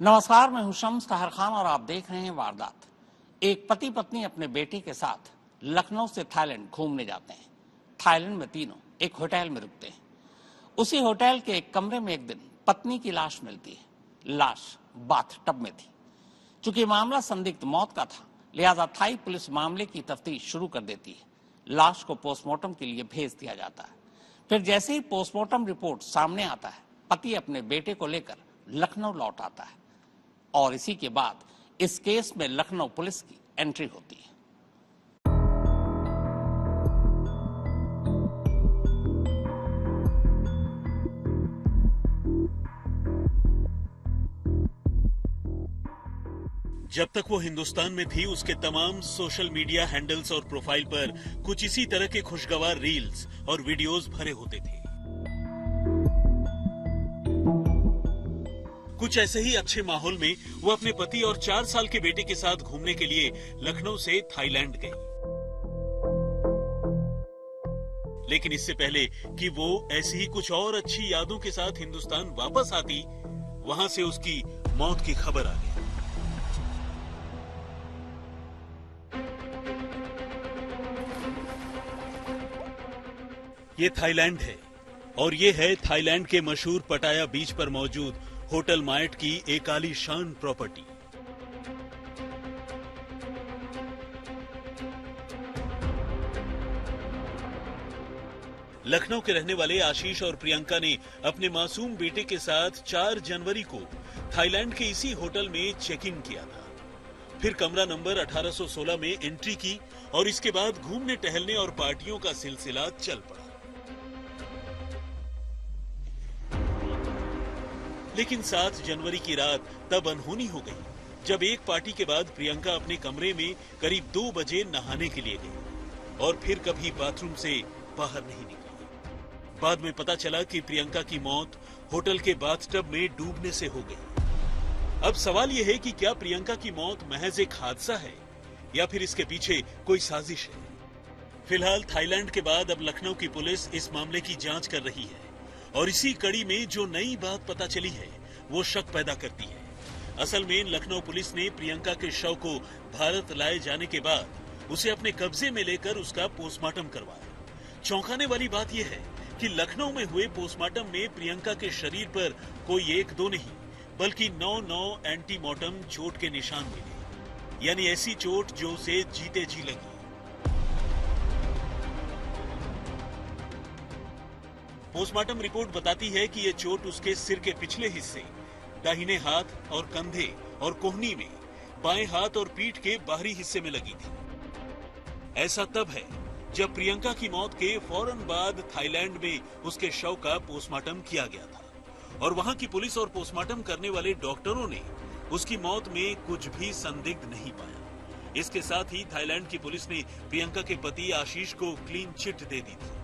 नमस्कार, मैं हूं शम्स ताहर खान और आप देख रहे हैं वारदात। एक पति पत्नी अपने बेटे के साथ लखनऊ से थाईलैंड घूमने जाते हैं। थाईलैंड में तीनों एक होटल में रुकते हैं। उसी होटल के एक कमरे में एक दिन पत्नी की लाश मिलती है। लाश बाथ टब में थी। चूंकि मामला संदिग्ध मौत का था, लिहाजा थाई पुलिस मामले की तफ्तीश शुरू कर देती है। लाश को पोस्टमार्टम के लिए भेज दिया जाता है। फिर जैसे ही पोस्टमार्टम रिपोर्ट सामने आता है, पति अपने बेटे को लेकर लखनऊ लौट आता है और इसी के बाद इस केस में लखनऊ पुलिस की एंट्री होती है। जब तक वो हिंदुस्तान में थी, उसके तमाम सोशल मीडिया हैंडल्स और प्रोफाइल पर कुछ इसी तरह के खुशगवार रील्स और वीडियोस भरे होते थे। कुछ ऐसे ही अच्छे माहौल में वो अपने पति और 4 साल के बेटे के साथ घूमने के लिए लखनऊ से थाईलैंड गई। लेकिन इससे पहले कि वो ऐसी ही कुछ और अच्छी यादों के साथ हिंदुस्तान वापस आती, वहां से उसकी मौत की खबर आ गई। ये थाईलैंड है और ये है थाईलैंड के मशहूर पटाया बीच पर मौजूद होटल माइट की एक आलीशान प्रॉपर्टी। लखनऊ के रहने वाले आशीष और प्रियंका ने अपने मासूम बेटे के साथ 4 जनवरी को थाईलैंड के इसी होटल में चेक इन किया था। फिर कमरा नंबर 1816 में एंट्री की और इसके बाद घूमने टहलने और पार्टियों का सिलसिला चल पड़ा। लेकिन 7 जनवरी की रात तब अनहोनी हो गई जब एक पार्टी के बाद प्रियंका अपने कमरे में करीब 2 बजे नहाने के लिए गई और फिर कभी बाथरूम से बाहर नहीं निकली। बाद में पता चला कि प्रियंका की मौत होटल के बाथटब में डूबने से हो गई। अब सवाल यह है कि क्या प्रियंका की मौत महज एक हादसा है या फिर इसके पीछे कोई साजिश है। फिलहाल थाईलैंड के बाद अब लखनऊ की पुलिस इस मामले की जांच कर रही है और इसी कड़ी में जो नई बात पता चली है वो शक पैदा करती है। असल में लखनऊ पुलिस ने प्रियंका के शव को भारत लाए जाने के बाद उसे अपने कब्जे में लेकर उसका पोस्टमार्टम करवाया। चौंकाने वाली बात यह है कि लखनऊ में हुए पोस्टमार्टम में प्रियंका के शरीर पर कोई 1-2 नहीं बल्कि 9 एंटीमॉर्टम चोट के निशान मिले, यानी ऐसी चोट जो उसे जीते जी लगी। पोस्टमार्टम रिपोर्ट बताती है कि यह चोट उसके सिर के पिछले हिस्से, दाहिने हाथ और कंधे और कोहनी में, बाएं हाथ और पीठ के बाहरी हिस्से में लगी थी। ऐसा तब है जब प्रियंका की मौत के फौरन बाद थाईलैंड में उसके शव का पोस्टमार्टम किया गया था और वहां की पुलिस और पोस्टमार्टम करने वाले डॉक्टरों ने उसकी मौत में कुछ भी संदिग्ध नहीं पाया। इसके साथ ही थाईलैंड की पुलिस ने प्रियंका के पति आशीष को क्लीन चिट दे दी थी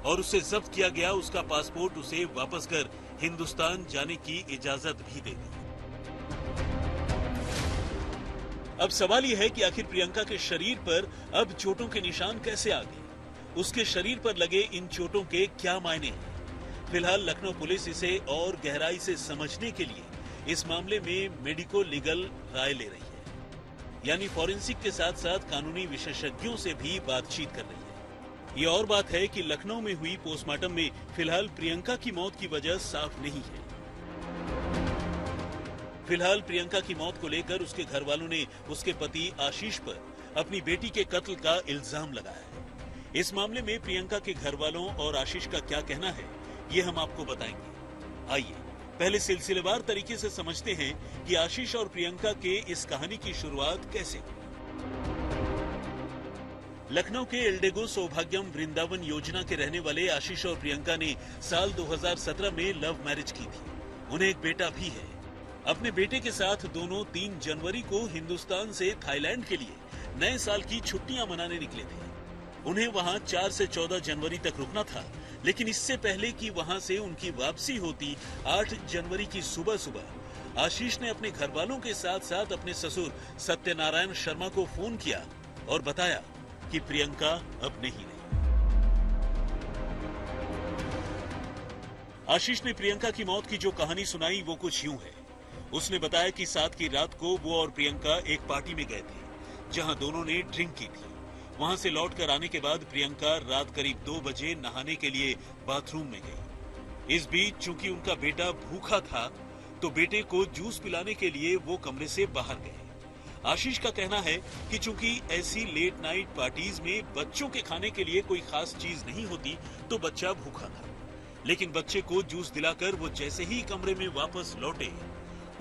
और उससे जब्त किया गया उसका पासपोर्ट उसे वापस कर हिंदुस्तान जाने की इजाजत भी दे दी। अब सवाल यह है कि आखिर प्रियंका के शरीर पर अब चोटों के निशान कैसे आ गए, उसके शरीर पर लगे इन चोटों के क्या मायने हैं। फिलहाल लखनऊ पुलिस इसे और गहराई से समझने के लिए इस मामले में मेडिको लीगल राय ले रही है, यानी फॉरेंसिक के साथ साथ कानूनी विशेषज्ञों से भी बातचीत कर रही है। ये और बात है कि लखनऊ में हुई पोस्टमार्टम में फिलहाल प्रियंका की मौत की वजह साफ नहीं है। फिलहाल प्रियंका की मौत को लेकर उसके घर वालों ने उसके पति आशीष पर अपनी बेटी के कत्ल का इल्जाम लगाया है। इस मामले में प्रियंका के घर वालों और आशीष का क्या कहना है, ये हम आपको बताएंगे। आइए पहले सिलसिलेवार तरीके से समझते हैं कि आशीष और प्रियंका के इस कहानी की शुरुआत कैसे हुई। लखनऊ के एल्डेगो सौभाग्यम वृंदावन योजना के रहने वाले आशीष और प्रियंका ने साल 2017 में लव मैरिज की थी। उन्हें एक बेटा भी है। अपने बेटे के साथ दोनों 3 जनवरी को हिंदुस्तान से थाईलैंड के लिए नए साल की छुट्टियां मनाने निकले थे। उन्हें वहां 4 से 14 जनवरी तक रुकना था, लेकिन इससे पहले कि वहां से उनकी वापसी होती 8 जनवरी की सुबह आशीष ने अपने घर वालों के साथ साथ अपने ससुर सत्यनारायण शर्मा को फोन किया और बताया कि प्रियंका अब नहीं रही। आशीष ने प्रियंका की मौत की जो कहानी सुनाई वो कुछ यूं है। उसने बताया कि 7 की रात को वो और प्रियंका एक पार्टी में गए थे, जहां दोनों ने ड्रिंक की थी। वहां से लौटकर आने के बाद प्रियंका रात करीब 2 बजे नहाने के लिए बाथरूम में गई। इस बीच चूंकि उनका बेटा भूखा था, तो बेटे को जूस पिलाने के लिए वो कमरे से बाहर गए। आशीष का कहना है कि चूंकि ऐसी लेट नाइट पार्टीज में बच्चों के खाने के लिए कोई खास चीज नहीं होती, तो बच्चा भूखा था। लेकिन बच्चे को जूस दिलाकर वो जैसे ही कमरे में वापस लौटे,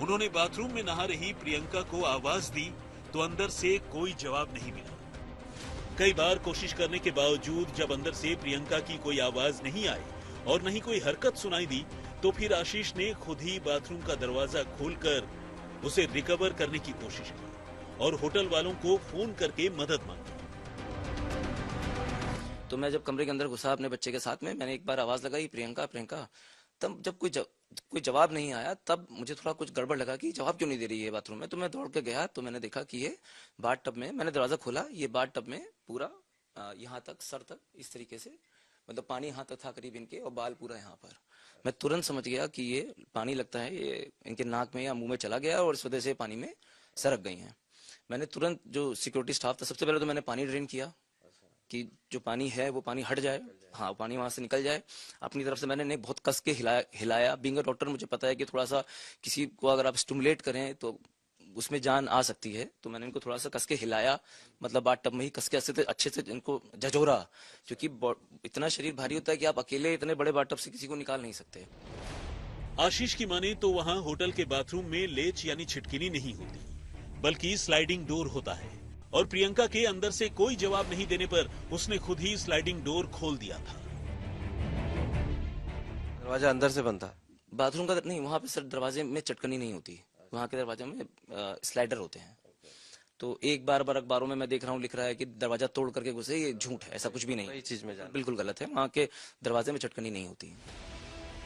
उन्होंने बाथरूम में नहा रही प्रियंका को आवाज दी, तो अंदर से कोई जवाब नहीं मिला। कई बार कोशिश करने के बावजूद जब अंदर से प्रियंका की कोई आवाज नहीं आई और नहीं कोई हरकत सुनाई दी, तो फिर आशीष ने खुद ही बाथरूम का दरवाजा खोलकर उसे रिकवर करने की कोशिश की और होटल वालों को फोन करके मदद मांगी। तो मैं जब कमरे के अंदर घुसा अपने बच्चे के साथ में, मैंने एक बार आवाज लगाई, प्रियंका प्रियंका। तब जब कोई जवाब नहीं आया, तब मुझे थोड़ा कुछ गड़बड़ लगा कि जवाब क्यों नहीं दे रही है बाथरूम में। तो मैं दौड़ के गया, तो मैंने देखा कि ये बाथ टब में, मैंने दरवाजा खोला, ये बाथ टब में पूरा यहाँ तक, सर तक इस तरीके से, मतलब पानी यहाँ तक था करीब इनके, और बाल पूरा यहाँ पर। मैं तुरंत समझ गया कि ये पानी लगता है ये इनके नाक में या मुंह में चला गया और इस वजह से पानी में सरक गई हैं। मैंने तुरंत, जो सिक्योरिटी स्टाफ था, सबसे पहले तो मैंने पानी ड्रेन किया कि जो पानी है वो पानी हट जाए, हाँ पानी वहां से निकल जाए। अपनी तरफ से मैंने बहुत कस के हिलाया। बीइंग अ डॉक्टर मुझे पता है कि थोड़ा सा किसी को अगर आप स्टिमुलेट करें तो उसमें जान आ सकती है, तो मैंने इनको थोड़ा सा कस के हिलाया, मतलब बाथ टब में ही कस के अच्छे से इनको झझोरा, क्योंकि इतना शरीर भारी होता है कि आप अकेले इतने बड़े बाथ टब से किसी को निकाल नहीं सकते। आशीष की माने तो वहां होटल के बाथरूम में लेच यानी छिटकिनी नहीं होती, बल्कि स्लाइडिंग डोर होता है। और प्रियंका के अंदर से कोई जवाब नहीं देने पर उसने खुद ही स्लाइडिंग डोर खोल दिया था। दरवाजा अंदर से बंद था? बाथरूम का नहीं, वहां पे सर दरवाजे में चटकनी नहीं होती, वहां के दरवाजे में स्लाइडर होते हैं। तो एक बार अखबारों में मैं देख रहा हूँ, लिख रहा है कि दरवाजा तोड़ करके घुसे, ये झूठ है, ऐसा कुछ भी नहीं, चीज में जाना बिल्कुल गलत है। वहाँ के दरवाजे में चटकनी नहीं होती।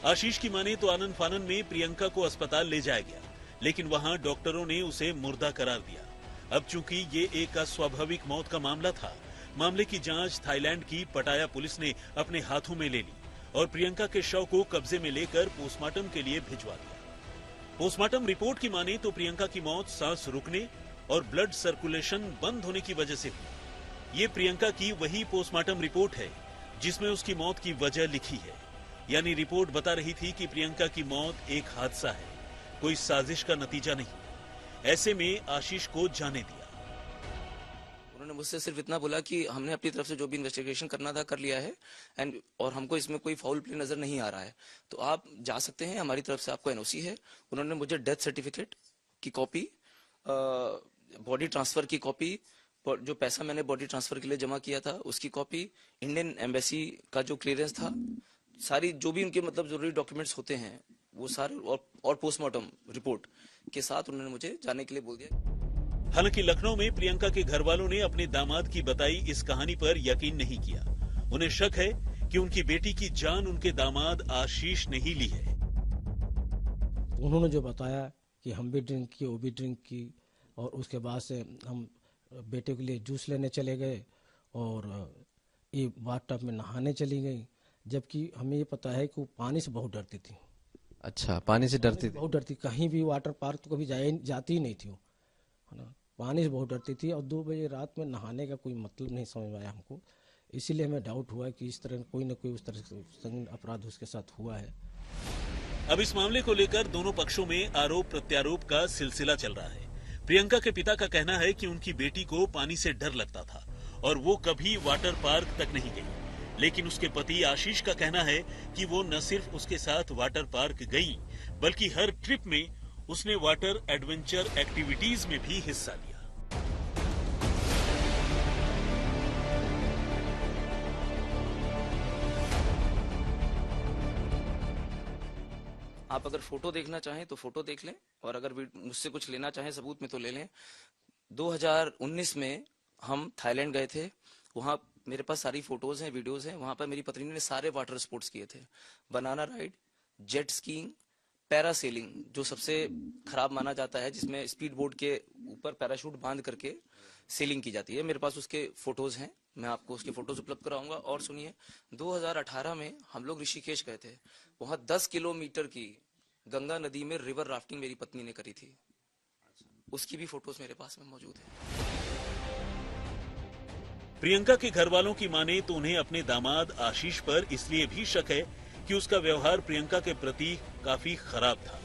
आशीष की माने तो आनन फानन में प्रियंका को अस्पताल ले जाया गया, लेकिन वहां डॉक्टरों ने उसे मुर्दा करार दिया। अब चूंकि ये एक अस्वाभाविक मौत का मामला था, मामले की जांच थाईलैंड की पटाया पुलिस ने अपने हाथों में ले ली और प्रियंका के शव को कब्जे में लेकर पोस्टमार्टम के लिए भिजवा दिया। पोस्टमार्टम रिपोर्ट की माने तो प्रियंका की मौत सांस रुकने और ब्लड सर्कुलेशन बंद होने की वजह से हुई। ये प्रियंका की वही पोस्टमार्टम रिपोर्ट है जिसमें उसकी मौत की वजह लिखी है। यानी रिपोर्ट बता रही थी कि प्रियंका की मौत एक हादसा है, कोई साजिश का नतीजा नहीं। ऐसे में आशीष को जाने दिया। उन्होंने मुझसे सिर्फ इतना बोला कि हमने अपनी तरफ से जो भी इन्वेस्टिगेशन करना था कर लिया है, और हमको इसमें कोई फाउल प्ले नजर नहीं आ रहा है, तो आप जा सकते हैं, हमारी तरफ से आपको एनओसी है। उन्होंने मुझे डेथ सर्टिफिकेट की कॉपी, बॉडी ट्रांसफर की कॉपी, जो पैसा मैंने बॉडी ट्रांसफर के लिए जमा किया था उसकी कॉपी, इंडियन एम्बेसी का जो क्लियरेंस था, सारी जो भी उनके मतलब जरूरी डॉक्यूमेंट्स होते हैं वो सारे, और पोस्टमार्टम रिपोर्ट के साथ उन्होंने मुझे जाने के लिए बोल दिया। हालांकि लखनऊ में प्रियंका के घर वालों ने अपने दामाद की बताई इस कहानी पर यकीन नहीं किया। उन्हें शक है कि उनकी बेटी की जान उनके दामाद आशीष ने ही ली है। उन्होंने जो बताया कि हम भी ड्रिंक की, वो भी ड्रिंक की, और उसके बाद से हम बेटे के लिए जूस लेने चले गए और ये बाथ टब में नहाने चली गई, जबकि हमें ये पता है कि वो पानी से बहुत डरती थी। अच्छा, पानी से डरती थी? बहुत डरती, कहीं भी वाटर पार्क तो कभी जाती ही नहीं थी वो, है ना। पानी से बहुत डरती थी और 2 बजे रात में नहाने का कोई मतलब नहीं समझ में आया हमको। इसीलिए हमें डाउट हुआ कि इस तरह कोई न कोई उस तरह से संगीन अपराध उसके साथ हुआ है। अब इस मामले को लेकर दोनों पक्षों में आरोप प्रत्यारोप का सिलसिला चल रहा है। प्रियंका के पिता का कहना है कि उनकी बेटी को पानी से डर लगता था और वो कभी वाटर पार्क तक नहीं गई, लेकिन उसके पति आशीष का कहना है कि वो न सिर्फ उसके साथ वाटर पार्क गई, बल्कि हर ट्रिप में उसने वाटर एडवेंचर एक्टिविटीज में भी हिस्सा लिया। आप अगर फोटो देखना चाहें तो फोटो देख लें, और अगर मुझसे कुछ लेना चाहें सबूत में तो ले लें। 2019 में हम थाईलैंड गए थे, वहाँ मेरे पास सारी फोटोज हैं, वीडियोज हैं। वहां पर मेरी पत्नी ने सारे वाटर स्पोर्ट्स किए थे, banana ride, jet skiing, parasailing, जो सबसे खराब माना जाता है, जिसमें स्पीड बोट के ऊपर पैराशूट बांध करके सेलिंग की जाती है। मेरे पास उसके फोटोज हैं, मैं आपको उसके फोटोज उपलब्ध कराऊंगा। और सुनिए, 2018 में हम लोग ऋषिकेश गए थे, वहां 10 किलोमीटर की गंगा नदी में रिवर राफ्टिंग मेरी पत्नी ने करी थी। उसकी भी फोटोज मेरे पास में मौजूद है। प्रियंका के घर वालों की माने तो उन्हें अपने दामाद आशीष पर इसलिए भी शक है कि उसका व्यवहार प्रियंका के प्रति काफी खराब था।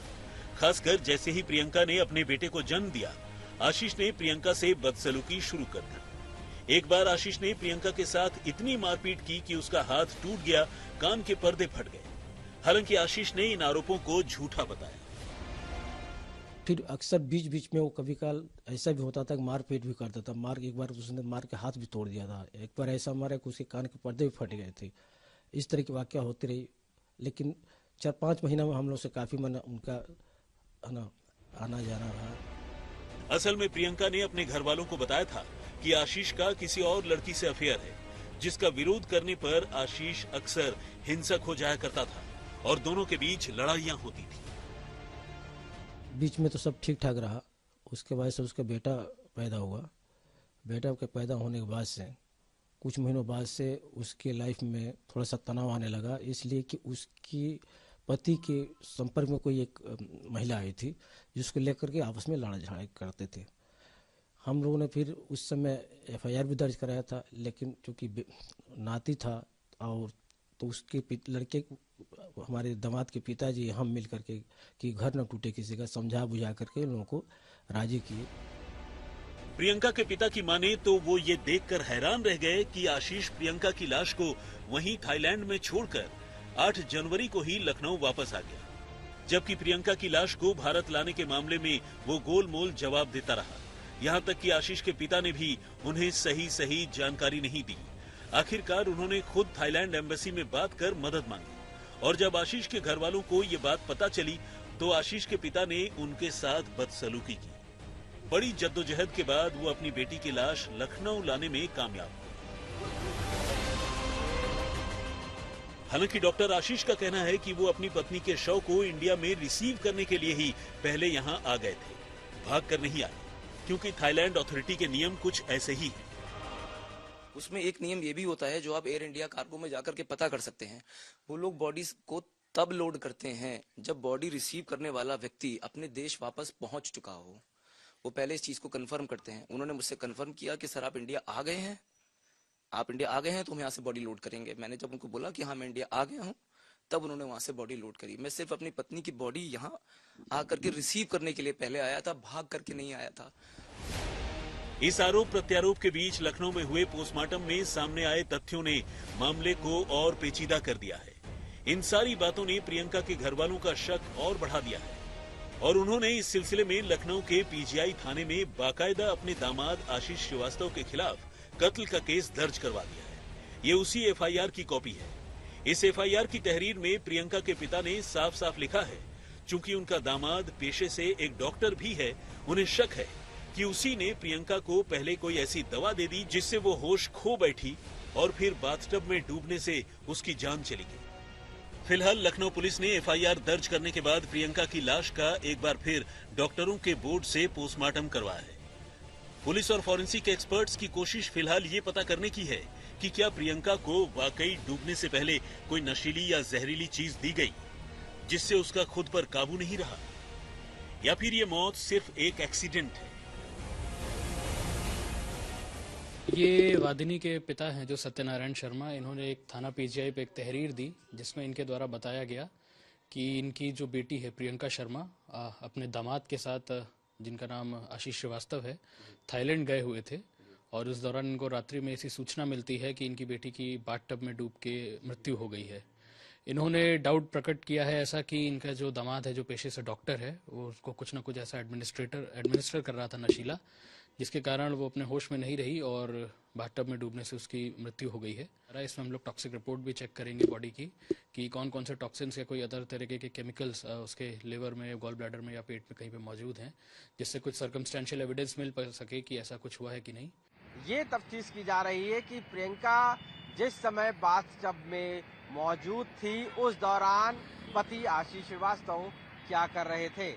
खासकर जैसे ही प्रियंका ने अपने बेटे को जन्म दिया, आशीष ने प्रियंका से बदसलूकी शुरू कर दी। एक बार आशीष ने प्रियंका के साथ इतनी मारपीट की कि उसका हाथ टूट गया, कान के पर्दे फट गए। हालांकि आशीष ने इन आरोपों को झूठा बताया। फिर अक्सर बीच बीच में वो कभी काल ऐसा भी होता था कि मारपीट भी करता था। एक बार उसने मार के हाथ भी तोड़ दिया था। एक बार ऐसा मारा कि उसके कान के पर्दे भी फट गए थे। इस तरह की वाकया होती रही, लेकिन 4-5 महीना में हम लोग से काफी उनका आना जाना रहा। असल में प्रियंका ने अपने घर वालों को बताया था कि आशीष का किसी और लड़की से अफेयर है, जिसका विरोध करने पर आशीष अक्सर हिंसक हो जाया करता था और दोनों के बीच लड़ाइयां होती थी। बीच में तो सब ठीक ठाक रहा। उसके बाद से उसका बेटा पैदा हुआ। बेटा के पैदा होने के बाद से कुछ महीनों बाद से उसके लाइफ में थोड़ा सा तनाव आने लगा, इसलिए कि उसकी पति के संपर्क में कोई एक महिला आई थी, जिसको लेकर के आपस में लड़ाई झगड़ा करते थे। हम लोगों ने फिर उस समय FIR भी दर्ज कराया था, लेकिन चूंकि नाती था और तो उसके लड़के हमारे दामाद के पिताजी हम मिल करके कि घर न टूटे किसी का, समझा बुझा करके लोगों को राजी किए। प्रियंका के पिता की माने तो वो ये देखकर हैरान रह गए कि आशीष प्रियंका की लाश को वहीं थाईलैंड में छोड़कर 8 जनवरी को ही लखनऊ वापस आ गया, जबकि प्रियंका की लाश को भारत लाने के मामले में वो गोलमोल जवाब देता रहा। यहाँ तक कि आशीष के पिता ने भी उन्हें सही जानकारी नहीं दी। आखिरकार उन्होंने खुद थाईलैंड एम्बेसी में बात कर मदद मांगी, और जब आशीष के घर वालों को ये बात पता चली तो आशीष के पिता ने उनके साथ बदसलूकी की। बड़ी जद्दोजहद के बाद वो अपनी बेटी की लाश लखनऊ लाने में कामयाब हुए। हालांकि डॉक्टर आशीष का कहना है कि वो अपनी पत्नी के शव को इंडिया में रिसीव करने के लिए ही पहले यहाँ आ गए थे, भाग कर नहीं आए, क्योंकि थाईलैंड अथॉरिटी के नियम कुछ ऐसे ही हैं। उसमें एक नियम ये भी होता है जो आप एयर इंडिया कार्गो में जाकर के पता कर सकते हैं। वो लोग बॉडीज को तब लोड करते हैं जब बॉडी रिसीव करने वाला व्यक्ति अपने देश वापस पहुंच चुका हो। वो पहले इस चीज को कंफर्म करते हैं। उन्होंने मुझसे कंफर्म किया कि सर आप इंडिया आ गए हैं, आप इंडिया आ गए हैं तो हम यहाँ से बॉडी लोड करेंगे। मैंने जब उनको बोला कि हाँ मैं इंडिया आ गया हूँ, तब उन्होंने वहां से बॉडी लोड करी। मैं सिर्फ अपनी पत्नी की बॉडी यहाँ आकर के रिसीव करने के लिए पहले आया था, भाग करके नहीं आया था। इस आरोप प्रत्यारोप के बीच लखनऊ में हुए पोस्टमार्टम में सामने आए तथ्यों ने मामले को और पेचीदा कर दिया है। इन सारी बातों ने प्रियंका के घर वालों का शक और बढ़ा दिया है, और उन्होंने इस सिलसिले में लखनऊ के PGI थाने में बाकायदा अपने दामाद आशीष श्रीवास्तव के खिलाफ कत्ल का केस दर्ज करवा दिया है। ये उसी FIR की कॉपी है। इस FIR की तहरीर में प्रियंका के पिता ने साफ साफ लिखा है, चूंकि उनका दामाद पेशे से एक डॉक्टर भी है, उन्हें शक है कि उसी ने प्रियंका को पहले कोई ऐसी दवा दे दी जिससे वो होश खो बैठी और फिर बाथटब में डूबने से उसकी जान चली गई। फिलहाल लखनऊ पुलिस ने FIR दर्ज करने के बाद प्रियंका की लाश का एक बार फिर डॉक्टरों के बोर्ड से पोस्टमार्टम करवाया है। पुलिस और फॉरेंसिक एक्सपर्ट्स की कोशिश फिलहाल ये पता करने की है कि क्या प्रियंका को वाकई डूबने से पहले कोई नशीली या जहरीली चीज दी गई जिससे उसका खुद पर काबू नहीं रहा, या फिर ये मौत सिर्फ एक एक्सीडेंट है। ये वादिनी के पिता हैं जो सत्यनारायण शर्मा। इन्होंने एक थाना PGI पे एक तहरीर दी जिसमें इनके द्वारा बताया गया कि इनकी जो बेटी है प्रियंका शर्मा अपने दामाद के साथ, जिनका नाम आशीष श्रीवास्तव है, थाईलैंड गए हुए थे, और उस दौरान इनको रात्रि में ऐसी सूचना मिलती है कि इनकी बेटी की बाथटब में डूब के मृत्यु हो गई है। इन्होंने डाउट प्रकट किया है ऐसा कि इनका जो दामाद है, जो पेशे से डॉक्टर है, वो उसको कुछ ना कुछ ऐसा एडमिनिस्टर कर रहा था नशीला, जिसके कारण वो अपने होश में नहीं रही और बाथटब में डूबने से उसकी मृत्यु हो गई है। इसमें हम लोग टॉक्सिक रिपोर्ट भी चेक करेंगे बॉडी की कि कौन कौन से टॉक्सिन्स या कोई अदर तरीके के केमिकल्स उसके लिवर में, गॉल ब्लैडर में या पेट में कहीं पे मौजूद हैं, जिससे कुछ सर्कमस्टेंशियल एविडेंस मिल सके कि ऐसा कुछ हुआ है कि नहीं। ये तफ्तीश की जा रही है कि प्रियंका जिस समय बाथटब में मौजूद थी उस दौरान पति आशीष श्रीवास्तव क्या कर रहे थे।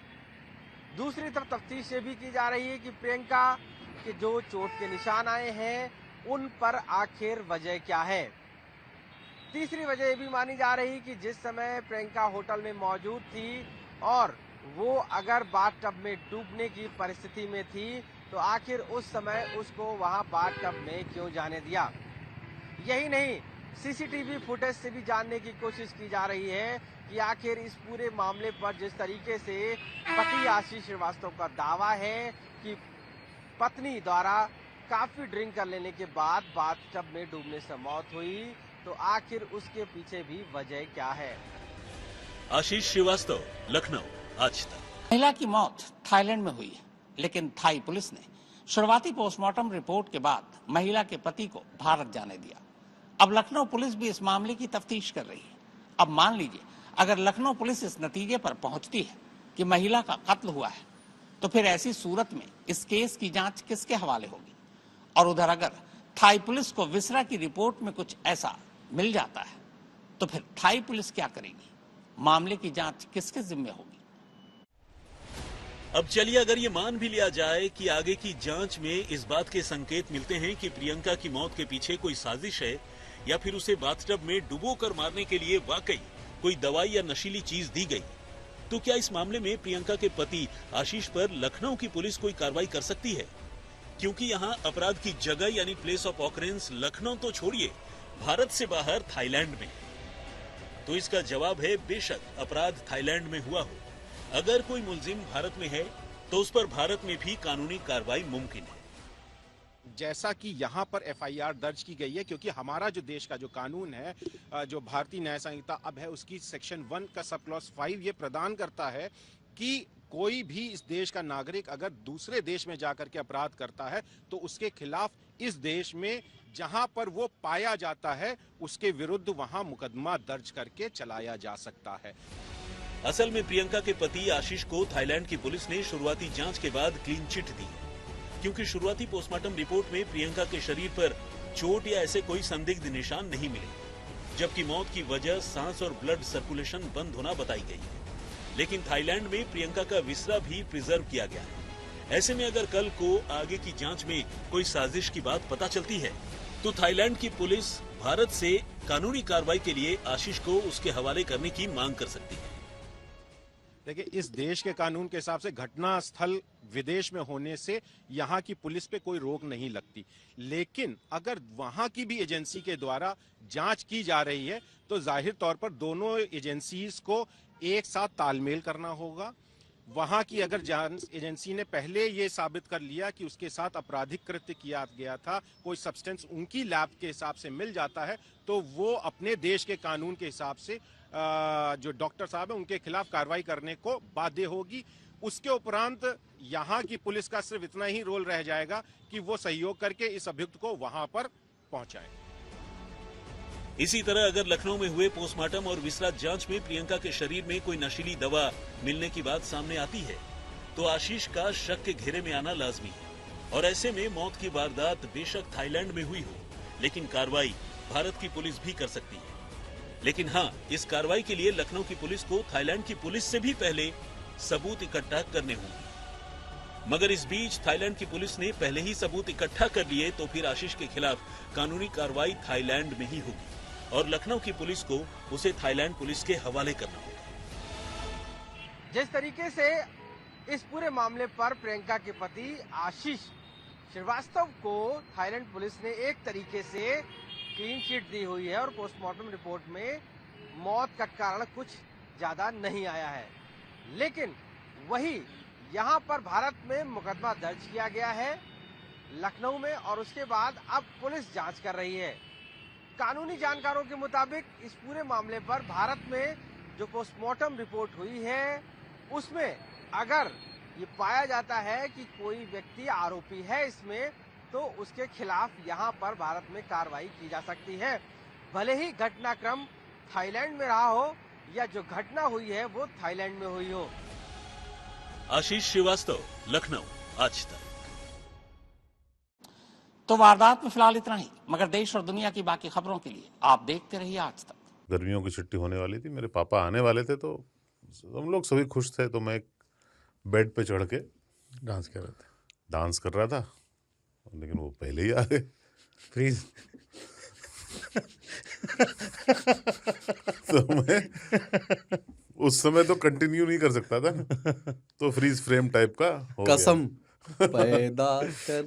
दूसरी तरफ तफ्तीश ये भी की जा रही है कि प्रियंका के जो चोट के निशान आए हैं उन पर आखिर वजह क्या है। तीसरी वजह ये भी मानी जा रही कि जिस समय प्रियंका होटल में मौजूद थी और वो अगर बाथटब में डूबने की परिस्थिति में थी तो आखिर उस समय उसको वहां बाथटब में क्यों जाने दिया। यही नहीं, सीसीटीवी फुटेज से भी जानने की कोशिश की जा रही है कि आखिर इस पूरे मामले पर जिस तरीके से पति आशीष श्रीवास्तव का दावा है कि पत्नी द्वारा काफी ड्रिंक कर लेने के बाद बाथटब में डूबने से मौत हुई, तो आखिर उसके पीछे भी वजह क्या है। आशीष श्रीवास्तव, लखनऊ, आज तक। महिला की मौत थाईलैंड में हुई है, लेकिन थाई पुलिस ने शुरुआती पोस्टमार्टम रिपोर्ट के बाद महिला के पति को भारत जाने दिया। अब लखनऊ पुलिस भी इस मामले की तफ्तीश कर रही है। अब मान लीजिए अगर लखनऊ पुलिस इस नतीजे पर पहुंचती है कि महिला का कत्ल हुआ है, तो फिर ऐसी सूरत में इस केस की जांच किसके हवाले होगी? और उधर अगर थाई पुलिस को विसरा की रिपोर्ट में कुछ ऐसा मिल जाता है, तो फिर थाई पुलिस क्या करेगी? मामले की जांच किसके जिम्मे होगी? अब चलिए अगर ये मान भी लिया जाए कि आगे की जांच में इस बात के संकेत मिलते हैं कि प्रियंका की मौत के पीछे कोई साजिश है या फिर उसे बाथटब में डुबोकर मारने के लिए वाकई कोई दवाई या नशीली चीज दी गई, तो क्या इस मामले में प्रियंका के पति आशीष पर लखनऊ की पुलिस कोई कार्रवाई कर सकती है? क्योंकि यहाँ अपराध की जगह यानी प्लेस ऑफ ऑकरेंस लखनऊ तो छोड़िए, भारत से बाहर थाईलैंड में। तो इसका जवाब है बेशक अपराध थाईलैंड में हुआ हो, अगर कोई मुलजिम भारत में है तो उस पर भारत में भी कानूनी कार्रवाई मुमकिन है। जैसा कि यहाँ पर एफआईआर दर्ज की गई है, क्योंकि हमारा जो देश का जो कानून है, जो भारतीय न्याय संहिता अब है, उसकी सेक्शन 1 का सब क्लॉज 5 ये प्रदान करता है कि कोई भी इस देश का नागरिक अगर दूसरे देश में जाकर के अपराध करता है तो उसके खिलाफ इस देश में जहां पर वो पाया जाता है उसके विरुद्ध वहां मुकदमा दर्ज करके चलाया जा सकता है। असल में प्रियंका के पति आशीष को थाईलैंड की पुलिस ने शुरुआती जांच के बाद क्लीन चिट दी, क्योंकि शुरुआती पोस्टमार्टम रिपोर्ट में प्रियंका के शरीर पर चोट या ऐसे कोई संदिग्ध निशान नहीं मिले, जबकि मौत की वजह सांस और ब्लड सर्कुलेशन बंद होना बताई गई है। लेकिन थाईलैंड में प्रियंका का विसरा भी प्रिजर्व किया गया है। ऐसे में अगर कल को आगे की जांच में कोई साजिश की बात पता चलती है, तो थाईलैंड की पुलिस भारत से कानूनी कार्रवाई के लिए आशीष को उसके हवाले करने की मांग कर सकती है। देखिए, इस देश के कानून के हिसाब से घटना स्थल विदेश में होने से यहाँ की पुलिस पे कोई रोक नहीं लगती, लेकिन अगर वहाँ की भी एजेंसी के द्वारा जांच की जा रही है तो जाहिर तौर पर दोनों एजेंसीज को एक साथ तालमेल करना होगा। वहाँ की अगर जांच एजेंसी ने पहले ये साबित कर लिया कि उसके साथ आपराधिक कृत्य किया गया था, कोई सब्सटेंस उनकी लैब के हिसाब से मिल जाता है, तो वो अपने देश के कानून के हिसाब से जो डॉक्टर साहब है उनके खिलाफ कार्रवाई करने को बाध्य होगी। उसके उपरांत यहाँ की पुलिस का सिर्फ इतना ही रोल रह जाएगा कि वो सहयोग करके इस अभियुक्त को वहां पर पहुंचाए। इसी तरह अगर लखनऊ में हुए पोस्टमार्टम और विसरा जांच में प्रियंका के शरीर में कोई नशीली दवा मिलने की बात सामने आती है, तो आशीष का शक के घेरे में आना लाजमी है। और ऐसे में मौत की वारदात बेशक थाईलैंड में हुई हो, लेकिन कार्रवाई भारत की पुलिस भी कर सकती है। लेकिन हाँ, इस कार्रवाई के लिए लखनऊ की पुलिस को थाईलैंड की पुलिस से भी पहले सबूत इकट्ठा करने होंगे। मगर इस बीच थाईलैंड की पुलिस ने पहले ही सबूत इकट्ठा कर लिए, तो फिर आशीष के खिलाफ कानूनी कार्रवाई थाईलैंड में ही होगी और लखनऊ की पुलिस को उसे थाईलैंड पुलिस के हवाले करना होगा। जिस तरीके से इस पूरे मामले पर प्रियंका के पति आशीष श्रीवास्तव को थाईलैंड पुलिस ने एक तरीके से क्लीन चिट दी हुई है और पोस्टमार्टम रिपोर्ट में मौत का कारण कुछ ज्यादा नहीं आया है, लेकिन वही यहाँ पर भारत में मुकदमा दर्ज किया गया है लखनऊ में, और उसके बाद अब पुलिस जांच कर रही है। कानूनी जानकारों के मुताबिक इस पूरे मामले पर भारत में जो पोस्टमार्टम रिपोर्ट हुई है उसमें अगर ये पाया जाता है कि कोई व्यक्ति आरोपी है इसमें, तो उसके खिलाफ यहाँ पर भारत में कार्रवाई की जा सकती है, भले ही घटनाक्रम थाईलैंड में रहा हो या जो घटना हुई है वो थाईलैंड में हुई हो। आशीष श्रीवास्तव, लखनऊ, आज तक। तो वारदात में फिलहाल इतना ही, मगर देश और दुनिया की बाकी खबरों के लिए आप देखते रहिए आज तक। गर्मियों की छुट्टी होने वाली थी, मेरे पापा आने वाले थे, तो हम लोग सभी खुश थे। तो मैं एक बेड पे चढ़ के डांस कर रहा था, लेकिन वो पहले ही आ गए। प्लीज तो मैं उस समय तो कंटिन्यू नहीं कर सकता था ना, तो फ्रीज फ्रेम टाइप का हो गया। कसम पैदा कर